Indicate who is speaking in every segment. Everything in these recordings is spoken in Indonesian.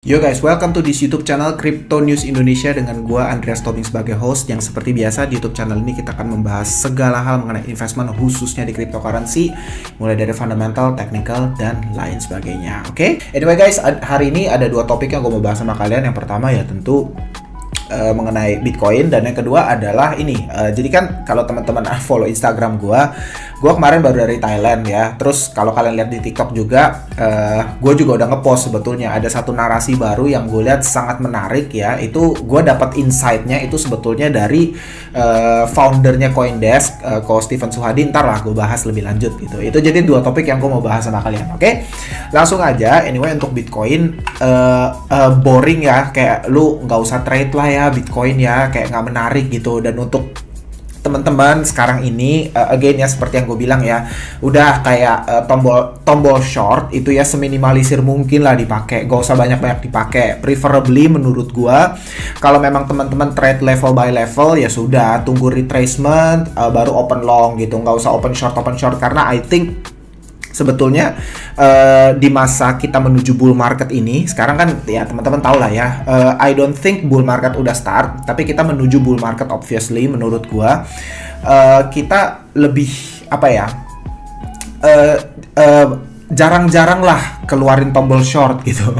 Speaker 1: Yo guys, welcome to this YouTube channel Crypto News Indonesia dengan gua Andreas Tobing sebagai host yang seperti biasa di YouTube channel ini kita akan membahas segala hal mengenai investment khususnya di cryptocurrency mulai dari fundamental, technical, dan lain sebagainya. Oke? Anyway guys, hari ini ada dua topik yang gue mau bahas sama kalian. Yang pertama ya tentu mengenai Bitcoin, dan yang kedua adalah ini. Jadi kan kalau teman-teman follow Instagram gue kemarin baru dari Thailand ya. Terus kalau kalian lihat di TikTok juga, gue juga udah ngepost sebetulnya ada satu narasi baru yang gue lihat sangat menarik ya. Itu gue dapat insight-nya itu sebetulnya dari foundernya CoinDesk, Ko Stephen Suhadi. Ntar lah gue bahas lebih lanjut gitu. Itu jadi dua topik yang gue mau bahas sama kalian. Oke? Langsung aja. Anyway, untuk Bitcoin boring ya, kayak lu nggak usah trade lah ya Bitcoin ya, kayak nggak menarik gitu. Dan untuk teman-teman sekarang ini again ya seperti yang gue bilang ya, udah kayak tombol short itu ya seminimalisir mungkin lah dipakai, gak usah banyak-banyak dipakai. Preferably menurut gue kalau memang teman-teman trade level by level ya sudah tunggu retracement baru open long gitu, nggak usah open short karena I think sebetulnya di masa kita menuju bull market ini sekarang kan ya teman-teman tahu lah ya, I don't think bull market udah start, tapi kita menuju bull market obviously. Menurut gua kita lebih apa ya, jarang-jarang lah keluarin tombol short gitu.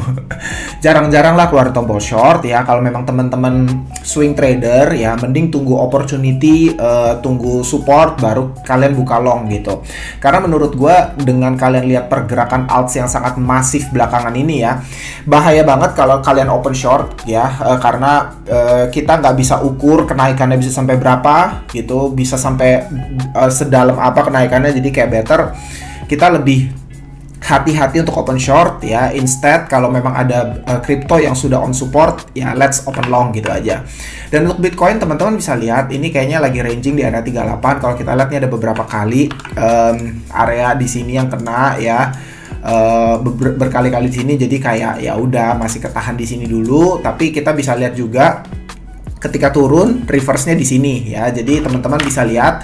Speaker 1: Jarang-jarang lah keluarin tombol short ya. Kalau memang teman-teman swing trader ya mending tunggu opportunity, tunggu support baru kalian buka long gitu. Karena menurut gua dengan kalian lihat pergerakan alts yang sangat masif belakangan ini ya, bahaya banget kalau kalian open short ya, karena kita nggak bisa ukur kenaikannya bisa sampai berapa gitu, bisa sampai sedalam apa kenaikannya. Jadi kayak better kita lebih hati-hati untuk open short ya. Instead kalau memang ada crypto yang sudah on support ya let's open long gitu aja. Dan untuk Bitcoin teman-teman bisa lihat ini kayaknya lagi ranging di area 38. Kalau kita lihat nih ada beberapa kali area di sini yang kena ya, berkali-kali di sini. Jadi kayak ya udah masih ketahan di sini dulu, tapi kita bisa lihat juga ketika turun reverse-nya di sini ya. Jadi teman-teman bisa lihat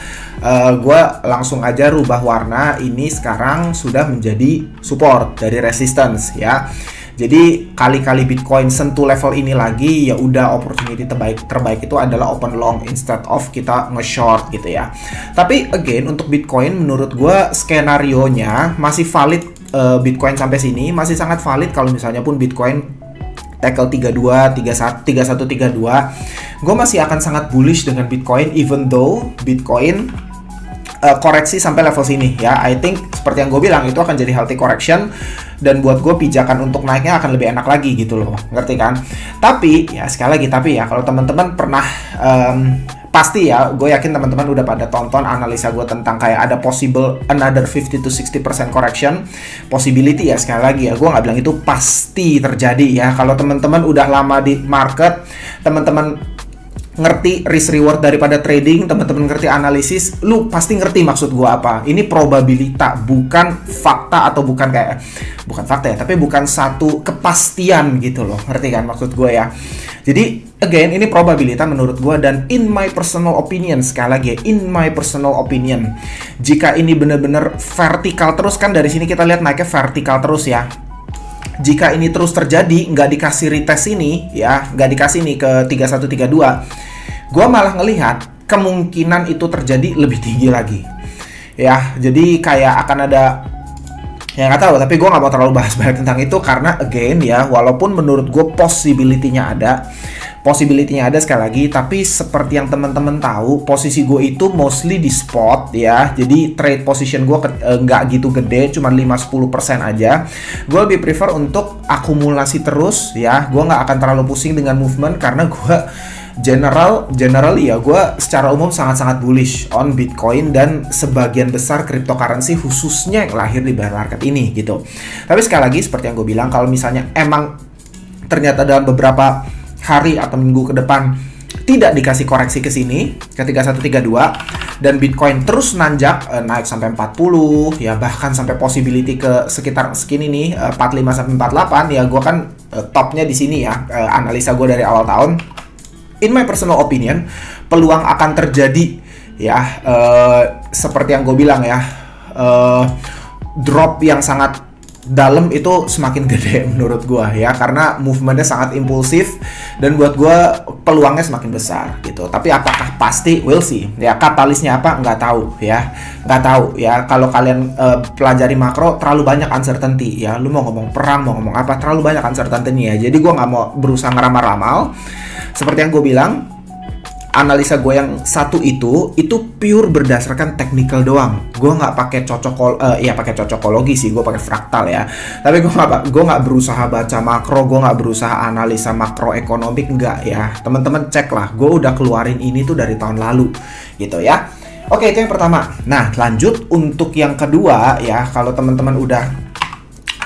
Speaker 1: gue langsung aja rubah warna, ini sekarang sudah menjadi support dari resistance ya. Jadi kali-kali Bitcoin sentuh level ini lagi ya udah opportunity terbaik itu adalah open long instead of kita nge-short gitu ya. Tapi again untuk Bitcoin menurut gue skenario-nya masih valid. Bitcoin sampai sini masih sangat valid. Kalau misalnya pun Bitcoin tackle 32, 31, 32, gue masih akan sangat bullish dengan Bitcoin even though Bitcoin koreksi sampai level sini ya. I think seperti yang gue bilang itu akan jadi healthy correction, dan buat gue pijakan untuk naiknya akan lebih enak lagi gitu loh, ngerti kan? Tapi ya sekali lagi tapi ya kalau teman-teman pernah pasti ya, gue yakin teman-teman udah pada tonton analisa gue tentang kayak ada possible another 50-60% correction possibility ya. Sekali lagi ya, gue nggak bilang itu pasti terjadi ya. Kalau teman-teman udah lama di market, teman-teman ngerti risk reward daripada trading, teman-teman ngerti analisis, lu pasti ngerti maksud gue apa. Ini probabilitas, bukan fakta, atau bukan fakta ya, tapi bukan satu kepastian gitu loh, ngerti kan maksud gue ya. Jadi again ini probabilitas menurut gue, dan in my personal opinion, sekali lagi in my personal opinion, jika ini benar-benar vertikal terus, kan dari sini kita lihat naiknya vertikal terus ya. Jika ini terus terjadi, nggak dikasih retest ini ya, nggak dikasih nih ke 3132, gue malah ngelihat kemungkinan itu terjadi lebih tinggi lagi ya. Jadi kayak akan ada, ya nggak tahu, tapi gue nggak mau terlalu bahas banyak tentang itu karena again ya, walaupun menurut gue possibility-nya ada sekali lagi, tapi seperti yang teman-teman tahu, posisi gue itu mostly di spot ya. Jadi trade position gue nggak gitu gede, cuma 5-10% aja. Gue lebih prefer untuk akumulasi terus ya. Gue nggak akan terlalu pusing dengan movement karena gue generally ya, gue secara umum sangat-sangat bullish on Bitcoin dan sebagian besar cryptocurrency khususnya yang lahir di bear market ini gitu. Tapi sekali lagi seperti yang gue bilang, kalau misalnya emang ternyata dalam beberapa hari atau minggu ke depan tidak dikasih koreksi ke sini ke 3132 dan Bitcoin terus nanjak naik sampai 40 ya, bahkan sampai possibility ke sekitar segini nih 45 sampai 48 ya, gue kan topnya di sini ya, analisa gue dari awal tahun. In my personal opinion peluang akan terjadi ya, seperti yang gue bilang ya, drop yang sangat dalam itu semakin gede menurut gua ya, karena movementnya sangat impulsif dan buat gua peluangnya semakin besar gitu. Tapi apakah pasti, we'll see ya. Katalisnya apa nggak tahu ya, nggak tahu ya. Kalau kalian pelajari makro, terlalu banyak uncertainty ya. Lu mau ngomong perang, mau ngomong apa, terlalu banyak uncertainty ya. Jadi gua nggak mau berusaha ngeramal-ramal. Seperti yang gue bilang, analisa gue yang satu itu pure berdasarkan technical doang. Gue nggak pakai pakai cocokologi sih, gue pakai fraktal ya. Tapi gue nggak berusaha baca makro, gue nggak berusaha analisa makroekonomik, nggak ya. Teman-teman cek lah, gue udah keluarin ini tuh dari tahun lalu, gitu ya. Oke, itu yang pertama. Nah, lanjut untuk yang kedua ya. Kalau teman-teman udah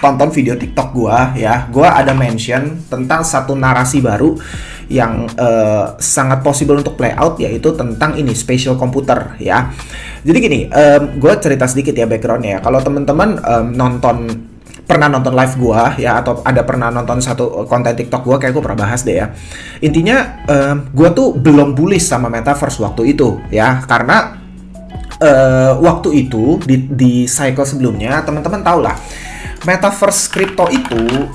Speaker 1: tonton video TikTok gue ya, gue ada mention tentang satu narasi baru yang sangat possible untuk play out, yaitu tentang ini spatial computer ya. Jadi gini, gue cerita sedikit ya backgroundnya ya. Kalau teman-teman pernah nonton live gue ya, atau ada pernah nonton satu konten TikTok gue, kayak gue pernah bahas deh ya. Intinya gue tuh belum bullish sama metaverse waktu itu ya, karena waktu itu di cycle sebelumnya teman-teman tau lah, metaverse crypto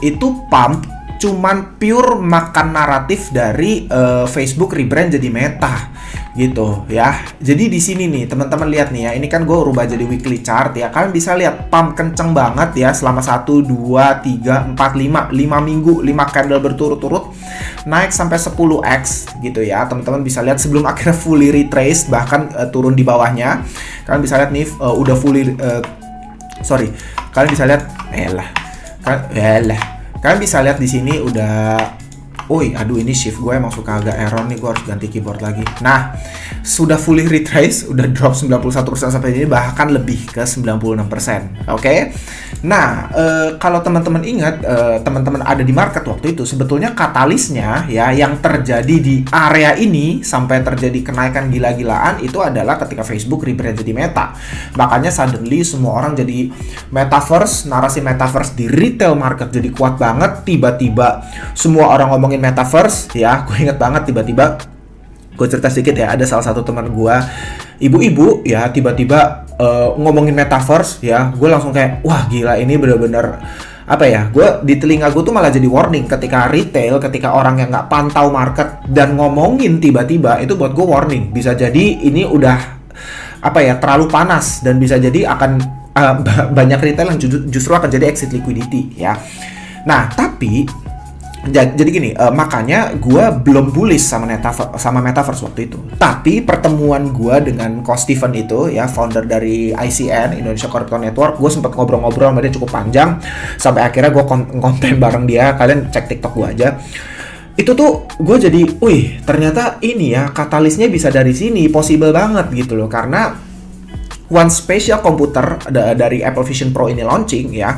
Speaker 1: itu pump cuman pure makan naratif dari Facebook rebrand jadi Meta gitu ya. Jadi di sini nih teman-teman lihat nih ya, ini kan gue rubah jadi weekly chart ya. Kalian bisa lihat pump kenceng banget ya selama 1, 2, 3, 4, 5 minggu, 5 candle berturut-turut naik sampai 10x gitu ya. Teman-teman bisa lihat sebelum akhirnya fully retrace, bahkan turun di bawahnya. Kalian bisa lihat nih udah fully kalian bisa lihat kalian bisa lihat di sini udah, aduh ini shift gue emang suka agak error nih, gue harus ganti keyboard lagi. Nah, sudah fully retrace, udah drop 91% sampai ini, bahkan lebih ke 96%. Oke? Nah, kalau teman-teman ingat, teman-teman ada di market waktu itu, sebetulnya katalisnya ya yang terjadi di area ini sampai terjadi kenaikan gila-gilaan itu adalah ketika Facebook rebrand jadi Meta. Makanya suddenly semua orang jadi metaverse, narasi metaverse di retail market jadi kuat banget. Tiba-tiba semua orang ngomongin metaverse ya. Gue inget banget tiba-tiba, gue cerita sedikit ya, ada salah satu teman gue, ibu-ibu ya, tiba-tiba ngomongin metaverse ya. Gue langsung kayak, wah gila, ini bener-bener apa ya, gue di telinga gue tuh malah jadi warning ketika retail, ketika orang yang nggak pantau market dan ngomongin tiba-tiba, itu buat gue warning. Bisa jadi ini udah apa ya, terlalu panas dan bisa jadi akan banyak retail yang justru akan jadi exit liquidity ya. Nah, tapi jadi gini, makanya gue belum bullish sama metaverse waktu itu. Tapi pertemuan gue dengan Coach Steven itu ya, founder dari ICN, Indonesia Crypto Network, gue sempat ngobrol-ngobrol sama dia cukup panjang sampai akhirnya gue konten bareng dia. Kalian cek TikTok gue aja. Itu tuh gue jadi, ternyata ini ya katalisnya bisa dari sini, possible banget gitu loh. Karena one spatial computer dari Apple Vision Pro ini launching ya,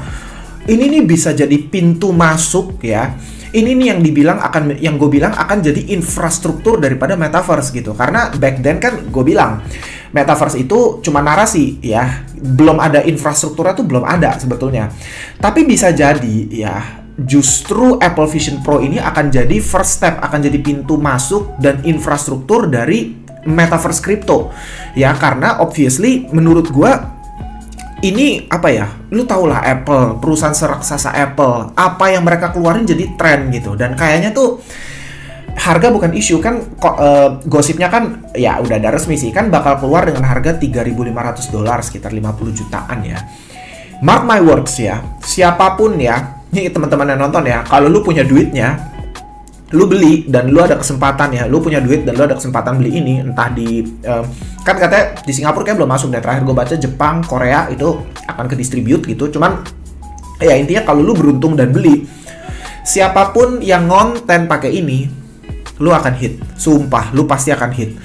Speaker 1: ini nih bisa jadi pintu masuk ya. Ini nih yang gue bilang akan jadi infrastruktur daripada metaverse gitu. Karena back then kan gue bilang metaverse itu cuma narasi ya, belum ada infrastrukturnya tuh, belum ada sebetulnya. Tapi bisa jadi ya, justru Apple Vision Pro ini akan jadi first step, akan jadi pintu masuk dan infrastruktur dari metaverse crypto ya. Karena obviously menurut gue ini apa ya, lu tau lah Apple, perusahaan seraksasa Apple, apa yang mereka keluarin jadi tren gitu. Dan kayaknya tuh harga bukan isu kan, gosipnya kan ya udah ada resmi sih kan, bakal keluar dengan harga $3.500, sekitar 50 jutaan ya. Mark my words ya, siapapun ya, ini teman-teman yang nonton ya, kalau lu punya duitnya, lu beli dan lu ada kesempatan ya, lu punya duit dan lu ada kesempatan beli ini, entah di kan katanya di Singapura kayak belum masuk deh, terakhir gue baca Jepang, Korea itu akan ke distribute gitu. Cuman ya intinya kalau lu beruntung dan beli, siapapun yang ngonten pakai ini, lu akan hit, sumpah lu pasti akan hit.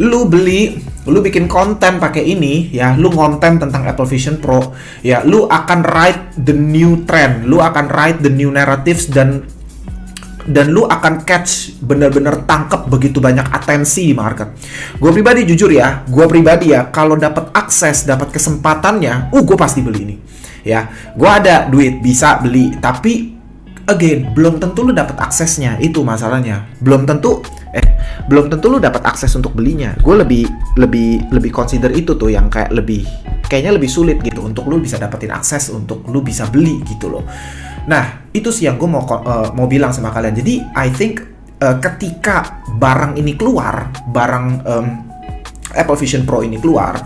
Speaker 1: Lu beli, lu bikin konten pakai ini ya, lu ngonten tentang Apple Vision Pro ya, lu akan ride the new trend, lu akan ride the new narratives, dan lu akan catch, bener-bener tangkep begitu banyak atensi di market. Gue pribadi jujur ya, kalau dapat akses, dapat kesempatannya, gue pasti beli ini. Ya, gue ada duit bisa beli, tapi again belum tentu lu dapat aksesnya, itu masalahnya. Belum tentu lu dapat akses untuk belinya. Gue lebih consider itu tuh yang kayak lebih kayaknya lebih sulit gitu untuk lu bisa dapetin akses untuk lu bisa beli gitu loh. Nah, itu sih yang gue mau bilang sama kalian. Jadi I think ketika barang ini keluar, barang Apple Vision Pro ini keluar,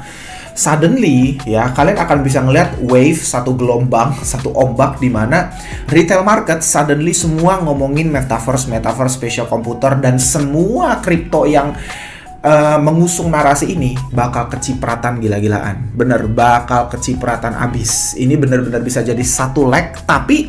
Speaker 1: suddenly ya kalian akan bisa ngeliat wave, satu gelombang, satu ombak di mana retail market suddenly semua ngomongin metaverse, spatial computer, dan semua kripto yang mengusung narasi ini bakal kecipratan gila-gilaan. Bener, bakal kecipratan abis. Ini bener-bener bisa jadi satu leg, tapi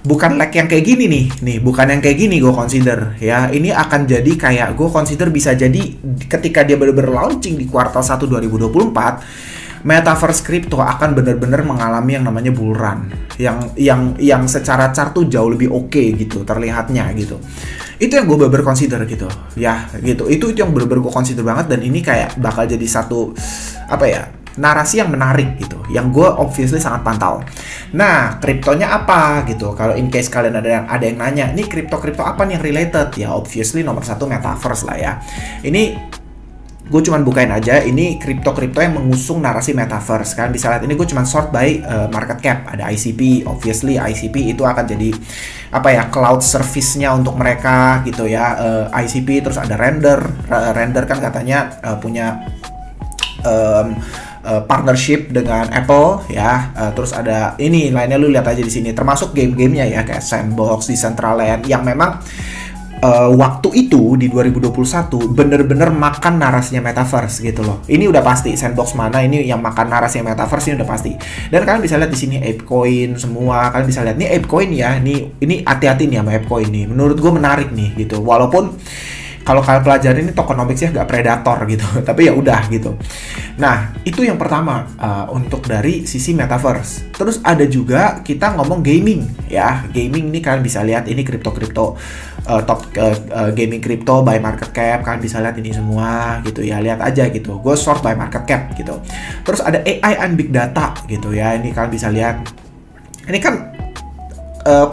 Speaker 1: bukan leg yang kayak gini nih, bukan yang kayak gini gue consider ya. Ini akan jadi kayak gue consider bisa jadi ketika dia bener-bener launching di kuartal 1 2024, metaverse crypto akan bener-bener mengalami yang namanya bull run, yang secara chart tuh jauh lebih oke gitu terlihatnya gitu. Itu yang gue bener-bener consider gitu ya, gitu. Itu yang bener-bener gue consider banget, dan ini kayak bakal jadi satu apa ya, narasi yang menarik gitu, yang gue obviously sangat pantau. Nah, kriptonya apa gitu? Kalau in case kalian ada yang nanya, nih kripto apa nih yang related? Ya obviously nomor satu metaverse lah ya. Ini gue cuman bukain aja, ini kripto yang mengusung narasi metaverse. Kalian bisa lihat ini gue cuman sort by market cap. Ada ICP, obviously ICP itu akan jadi apa ya, cloud service-nya untuk mereka gitu ya. ICP, terus ada render kan katanya punya partnership dengan Apple ya. Terus ada ini lainnya, lu lihat aja di sini, termasuk game-gamenya ya, kayak Sandbox, Decentraland, yang memang waktu itu di 2021 bener-bener makan narasinya metaverse gitu loh. Ini udah pasti, Sandbox mana ini yang makan narasinya metaverse, ini udah pasti. Dan kalian bisa lihat di sini ApeCoin semua, kalian bisa lihat nih ApeCoin ya. Ini hati-hati nih sama ApeCoin nih. Menurut gue menarik nih gitu. Walaupun kalau kalian pelajarin ini tokenomicsnya nggak predator gitu, tapi ya udah gitu. Nah, itu yang pertama untuk dari sisi metaverse. Terus ada juga kita ngomong gaming ya. Gaming ini kalian bisa lihat ini kripto top gaming crypto by market cap, kalian bisa lihat ini semua gitu ya. Lihat aja gitu. Gue sort by market cap gitu. Terus ada AI and big data gitu ya. Ini kalian bisa lihat. Ini kan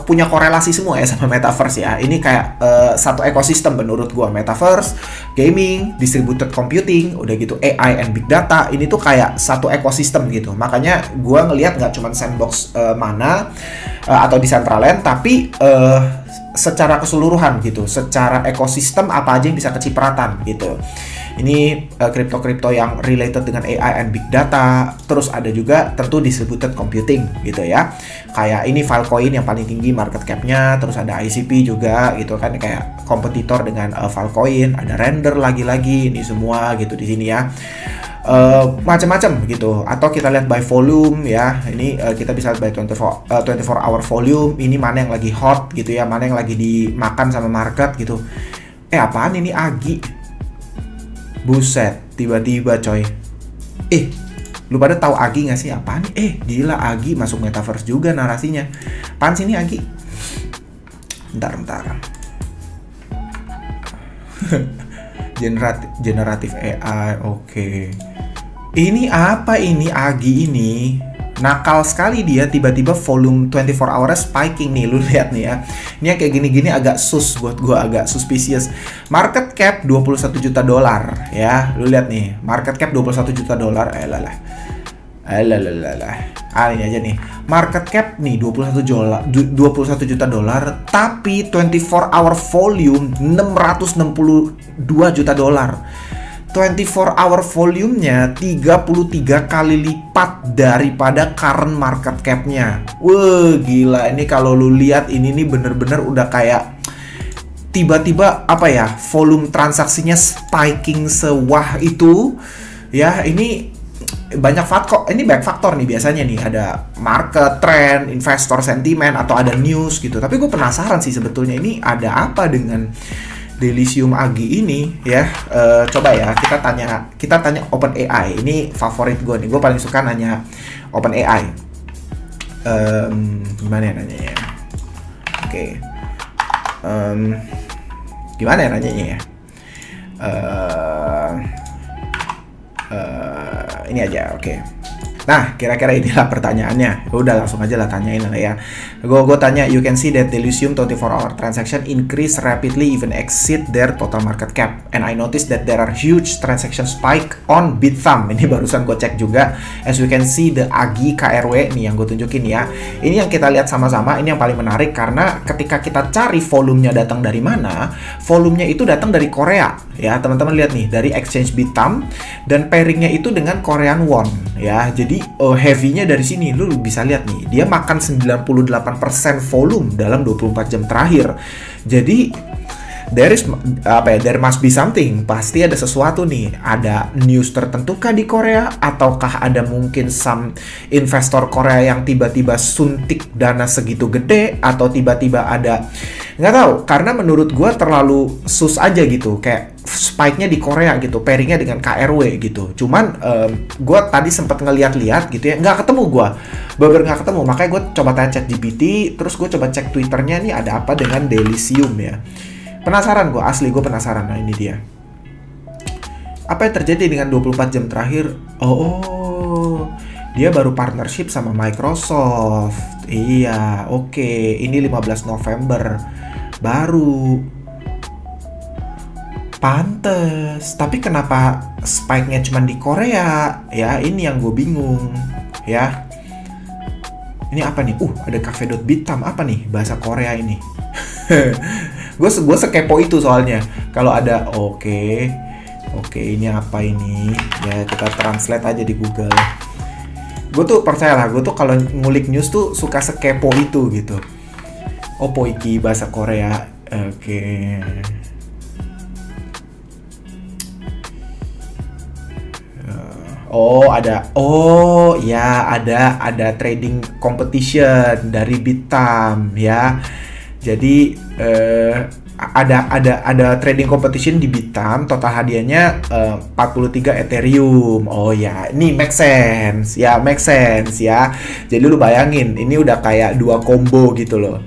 Speaker 1: punya korelasi semua ya sama metaverse ya. Ini kayak satu ekosistem menurut gua, metaverse, gaming, distributed computing, udah gitu AI and big data. Ini tuh kayak satu ekosistem gitu. Makanya gua ngelihat nggak cuma Sandbox mana atau Decentraland, tapi secara keseluruhan gitu, secara ekosistem apa aja yang bisa kecipratan gitu. Ini kripto yang related dengan AI and big data. Terus ada juga tentu distributed computing gitu ya. Kayak ini Filecoin yang paling tinggi market cap-nya. Terus ada ICP juga gitu kan, kayak kompetitor dengan Filecoin. Ada render lagi-lagi, ini semua gitu di sini ya. Macam-macam gitu. Atau kita lihat by volume ya. Ini kita bisa lihat by 24 hour volume. Ini mana yang lagi hot gitu ya, mana yang lagi dimakan sama market gitu. Apaan ini Agi? Buset, tiba-tiba coy. Lu pada tahu Agi nggak sih? Apaan nih? Gila, Agi masuk metaverse juga narasinya. Apaan sih ini Agi? Bentar. Generatif AI, oke. Ini apa ini Agi ini? Nakal sekali dia, tiba-tiba volume 24 hours spiking nih, lu lihat nih ya. Ini yang kayak gini-gini agak buat gua agak suspicious. Market cap 21 juta dolar ya. Lu lihat nih, market cap 21 juta dolar. Ini aja nih. Market cap nih 21 juta dolar, tapi 24 hour volume 662 juta dolar. 24 hour volumenya 33 kali lipat daripada current market cap-nya. Wah, gila. Ini kalau lu lihat ini nih bener-bener udah kayak tiba-tiba apa ya, volume transaksinya spiking sewah itu. Ya, ini banyak faktor nih biasanya nih. Ada market trend, investor sentiment, atau ada news gitu. Tapi gue penasaran sih sebetulnya ini ada apa dengan Delicium Agi ini ya. Coba ya kita tanya OpenAI. Ini favorit gue nih, gue paling suka nanya OpenAI. Gimana ya nanyanya? Oke. Gimana ya nanyanya ya? Ini aja, oke. Nah, kira-kira inilah pertanyaannya. Udah langsung aja lah tanyain lah ya. Gue tanya, you can see that Delysium 24-hour transaction increase rapidly even exceed their total market cap. And I noticed that there are huge transaction spike on Bithumb. Ini barusan gue cek juga. As we can see the AGI KRW nih yang gue tunjukin ya. Ini yang kita lihat sama-sama. Ini yang paling menarik karena ketika kita cari volumenya datang dari mana, volumenya itu datang dari Korea. Ya, teman-teman lihat nih dari exchange Bithumb dan pairingnya itu dengan Korean won ya. Jadi heavy-nya dari sini lu bisa lihat nih, dia makan 98% volume dalam 24 jam terakhir. Jadi there must be something. Pasti ada sesuatu nih. Ada news tertentu kah di Korea, ataukah ada mungkin some investor Korea yang tiba-tiba suntik dana segitu gede, atau tiba-tiba ada, nggak tahu, karena menurut gue terlalu sus aja gitu, kayak spike-nya di Korea gitu, pairingnya dengan KRW gitu. Cuman gue tadi sempat ngeliat-liat gitu ya, nggak ketemu gue, bener nggak ketemu. Makanya gue coba tanya ChatGPT, terus gue coba cek Twitternya nih ada apa dengan Delysium ya. Penasaran gue, asli gue penasaran. Nah ini dia. Apa yang terjadi dengan 24 jam terakhir? Oh, dia baru partnership sama Microsoft. Iya, oke. Ini 15 November. Baru. Pantes. Tapi kenapa spike-nya cuma di Korea? Ya, ini yang gue bingung. Ya. Ini apa nih? Ada cafe.bithumb. Apa nih bahasa Korea ini? Gue sekepo itu soalnya. Kalau ada oke, ini apa ini? Ya kita translate aja di Google. Gue tuh percayalah, gue tuh kalau ngulik news tuh suka sekepo itu gitu. Opo iki bahasa Korea. Oke. Ada trading competition dari Bithumb ya. Jadi ada trading competition di Bithumb, total hadiahnya 43 Ethereum. Oh ya, ini make sense ya. Jadi lu bayangin, ini udah kayak 2 combo gitu loh.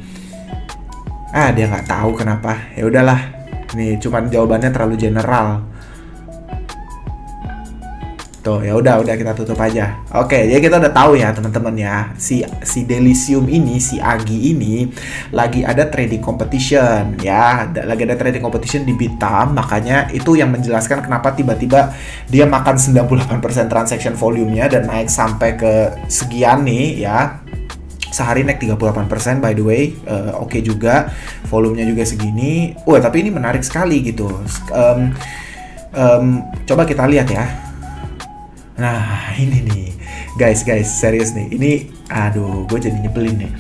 Speaker 1: Dia nggak tahu kenapa. Ya udahlah, nih cuman jawabannya terlalu general. Tuh, ya udah kita tutup aja. Oke, jadi kita udah tahu ya teman-teman ya, si Delysium ini, si AGI ini lagi ada trading competition ya, lagi ada trading competition di Bithumb. Makanya itu yang menjelaskan kenapa tiba-tiba dia makan 98% transaction volume-nya dan naik sampai ke sekian nih ya. Sehari naik 38% by the way. Oke juga, volumenya juga segini. Tapi ini menarik sekali gitu. Coba kita lihat ya. Nah ini nih guys, serius nih, ini gue jadi nyebelin nih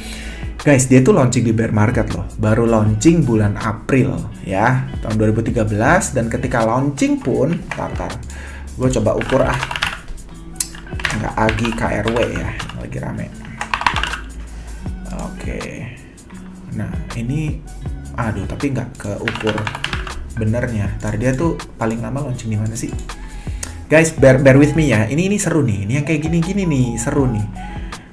Speaker 1: guys. Dia tuh launching di bear market loh, baru launching bulan April ya, tahun 2013. Dan ketika launching pun, tar gue coba ukur nggak AGI KRW ya, lagi rame. Oke. Nah ini tapi nggak keukur benernya. Dia tuh paling lama launching di mana sih? Guys, bear with me ya. Ini seru nih. Ini yang kayak gini nih, seru nih.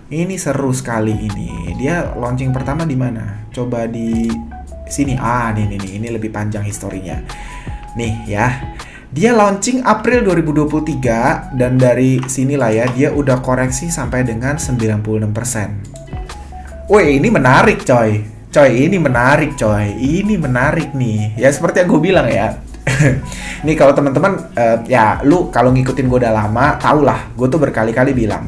Speaker 1: Ini seru sekali ini. Dia launching pertama di mana? Coba di sini. Nih. Ini lebih panjang historinya. Nih ya. Dia launching April 2023 dan dari sinilah ya dia udah koreksi sampai dengan 96%. Ini menarik, coy. Ini menarik nih. Ya seperti yang gue bilang ya. Nih kalau teman-teman ya lu kalau ngikutin gue udah lama tau lah, gue tuh berkali-kali bilang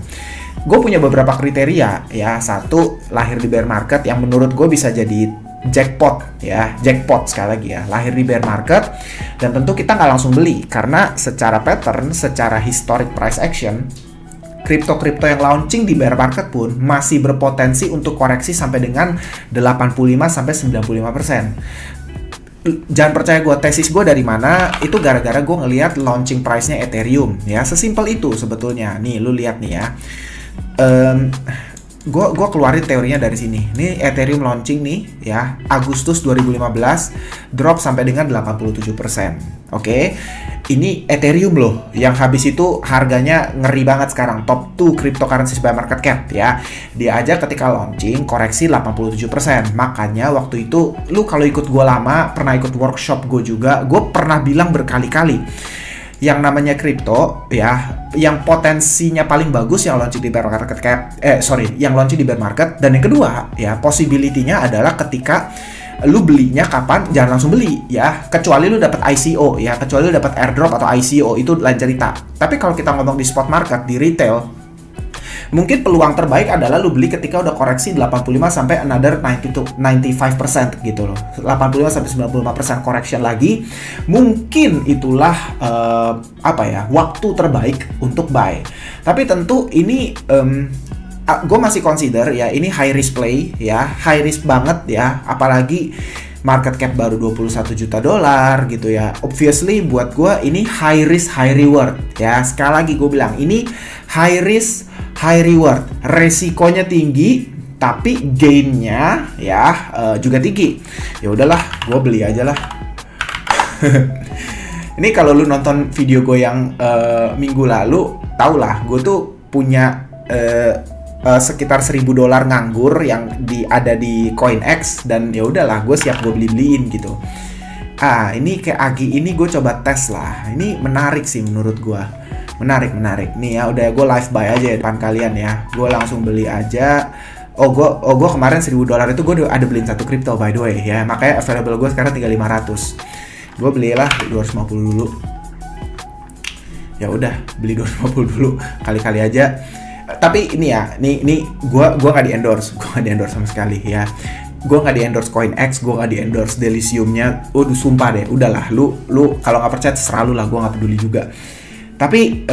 Speaker 1: gue punya beberapa kriteria ya. Satu, lahir di bear market yang menurut gue bisa jadi jackpot sekali lagi ya, lahir di bear market. Dan tentu kita nggak langsung beli karena secara pattern, secara historic price action, kripto yang launching di bear market pun masih berpotensi untuk koreksi sampai dengan 85-95%. Jangan percaya gue, tesis gue dari mana, itu gara-gara gue ngelihat launching price-nya Ethereum ya, sesimpel itu sebetulnya. Nih lu lihat nih ya, gue keluarin teorinya dari sini. Nih Ethereum launching nih ya, Agustus 2015 drop sampai dengan 87%. Oke. Ini Ethereum loh, yang habis itu harganya ngeri banget sekarang, top 2 cryptocurrency by market cap ya. Dia aja ketika launching koreksi 87%. Makanya waktu itu lu kalau ikut gue lama, pernah ikut workshop gue juga, gue pernah bilang berkali-kali, yang namanya kripto ya, yang potensinya paling bagus yang launching di bear market yang launching di bear market. Dan yang kedua ya, possibility-nya adalah ketika lu belinya kapan, jangan langsung beli ya, kecuali lu dapat ICO ya, kecuali lu dapat airdrop atau ICO, itu lain cerita. Tapi kalau kita ngomong di spot market, di retail, mungkin peluang terbaik adalah lu beli ketika udah koreksi 85 sampai another 95% gitu loh. 85 sampai 95% correction lagi. Mungkin itulah waktu terbaik untuk buy. Tapi tentu ini gue masih consider ya, ini high risk play ya, high risk banget ya, apalagi market cap baru 21 juta dolar gitu ya. Obviously buat gue ini high risk high reward ya. Sekali lagi gue bilang, ini high risk high reward, resikonya tinggi tapi gainnya ya juga tinggi. Ya udahlah, gue beli aja lah. Ini kalau lu nonton video gue yang minggu lalu, tau lah gue tuh punya sekitar $1.000 nganggur yang ada di CoinEx, dan ya udahlah gue siap gue beliin gitu. Ini kayak Agi ini gue coba tes lah. Ini menarik sih menurut gue. Menarik nih ya, udah gue live buy aja ya depan kalian ya. Gue langsung beli aja. Gue kemarin $1.000 itu gue ada beliin satu kripto by the way ya. Makanya available gue sekarang tinggal 500. Gue belilah 250 dulu. Ya udah, beli 250 dulu kali-kali aja. Tapi ini ya, nih gue nggak di endorse sama sekali ya. Gue nggak di endorse CoinEx, gue nggak di endorse Delicium-nya. Sumpah deh, udahlah, lu kalau nggak percaya terserah lu lah, gue nggak peduli juga. Tapi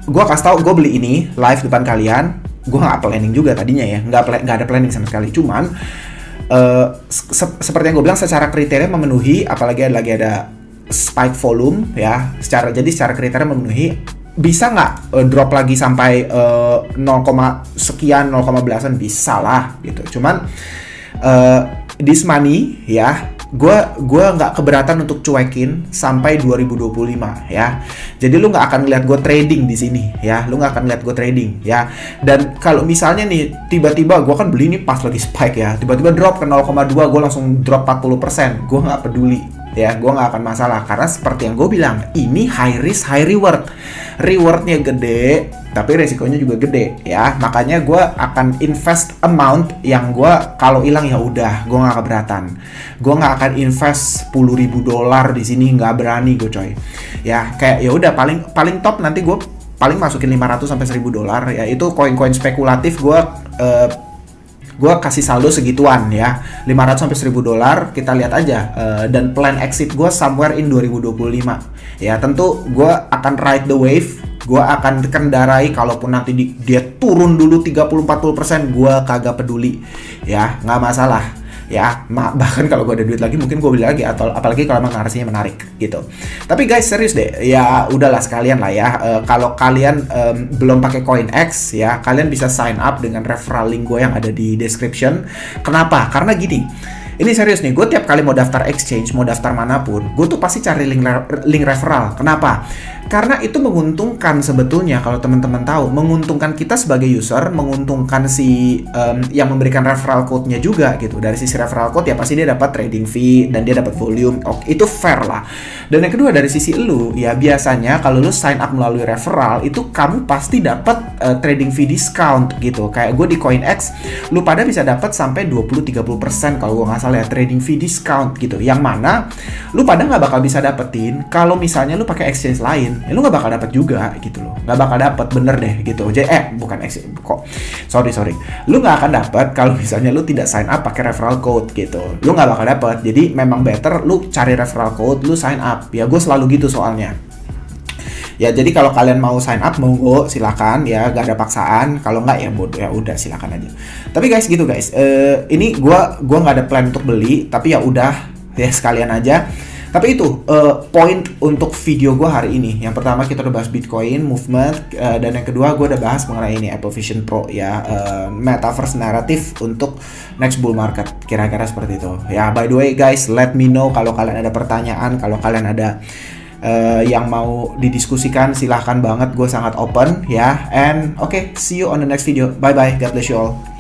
Speaker 1: gue kasih tau, gue beli ini live depan kalian. Gue nggak planning juga tadinya ya, nggak ada planning sama sekali. Cuman seperti yang gue bilang, secara kriteria memenuhi, apalagi lagi ada spike volume ya. Secara kriteria memenuhi, bisa nggak drop lagi sampai 0, sekian 0, belasan, bisa lah gitu. Cuman this money ya, gue nggak keberatan untuk cuekin sampai 2025 ya. Jadi lu nggak akan lihat gue trading di sini ya, lu nggak akan lihat gue trading ya. Dan kalau misalnya nih tiba-tiba gue kan beli nih pas lagi spike ya, tiba-tiba drop ke 0,2, gue langsung drop 40%, gue nggak peduli ya, gue nggak akan masalah. Karena seperti yang gue bilang, ini high risk high reward, rewardnya gede tapi resikonya juga gede ya. Makanya gue akan invest amount yang gue kalau hilang ya udah, gue nggak keberatan. Gue nggak akan invest $10.000 di sini, nggak berani gue coy ya. Kayak ya udah, paling top nanti gue paling masukin 500 sampai $1.000 ya. Itu koin-koin spekulatif gue kasih saldo segituan ya, 500 sampai $1.000, kita lihat aja. Dan plan exit gue somewhere in 2025 ya. Tentu gue akan ride the wave, gue akan kendarai. Kalaupun nanti dia turun dulu 30-40%, gue kagak peduli ya, nggak masalah ya. Bahkan kalau gue ada duit lagi mungkin gue beli lagi, atau apalagi kalau emang narasinya menarik gitu. Tapi guys, serius deh ya, udahlah sekalian lah ya. Kalau kalian belum pakai CoinEx ya, kalian bisa sign up dengan referral link gue yang ada di description. Kenapa? Karena gini, ini serius nih, gue tiap kali mau daftar exchange, mau daftar manapun, gue tuh pasti cari link referral. Kenapa? Karena itu menguntungkan sebetulnya, kalau teman-teman tahu, menguntungkan kita sebagai user, menguntungkan si yang memberikan referral code-nya juga gitu. Dari sisi referral code ya pasti dia dapat trading fee dan dia dapat volume. Oke, itu fair lah. Dan yang kedua dari sisi lu, ya biasanya kalau lu sign up melalui referral, itu kamu pasti dapat trading fee discount gitu. Kayak gue di CoinEx, lu pada bisa dapat sampai 20-30% kalau gue nggak salah ya, trading fee discount gitu. Yang mana lu pada nggak bakal bisa dapetin kalau misalnya lu pakai exchange lain. Ya, lu nggak bakal dapet juga gitu loh, nggak bakal dapet, bener deh gitu. Jadi bukan kok, sorry, lu nggak akan dapet kalau misalnya lu tidak sign up pakai referral code gitu. Lu nggak bakal dapet. Jadi memang better lu cari referral code, lu sign up ya. Gue selalu gitu soalnya ya. Jadi kalau kalian mau sign up, monggo silakan ya, gak ada paksaan. Kalau nggak ya bodoh, ya udah silakan aja. Tapi guys gitu guys, ini gua nggak ada plan untuk beli, tapi ya udah ya sekalian aja. Tapi itu poin untuk video gue hari ini. Yang pertama kita udah bahas Bitcoin movement, dan yang kedua gue udah bahas mengenai ini Apple Vision Pro ya, metaverse naratif untuk next bull market, kira-kira seperti itu ya. By the way guys, let me know kalau kalian ada pertanyaan, kalau kalian ada yang mau didiskusikan, silahkan banget, gue sangat open ya. And okay, see you on the next video. Bye bye, God bless you all.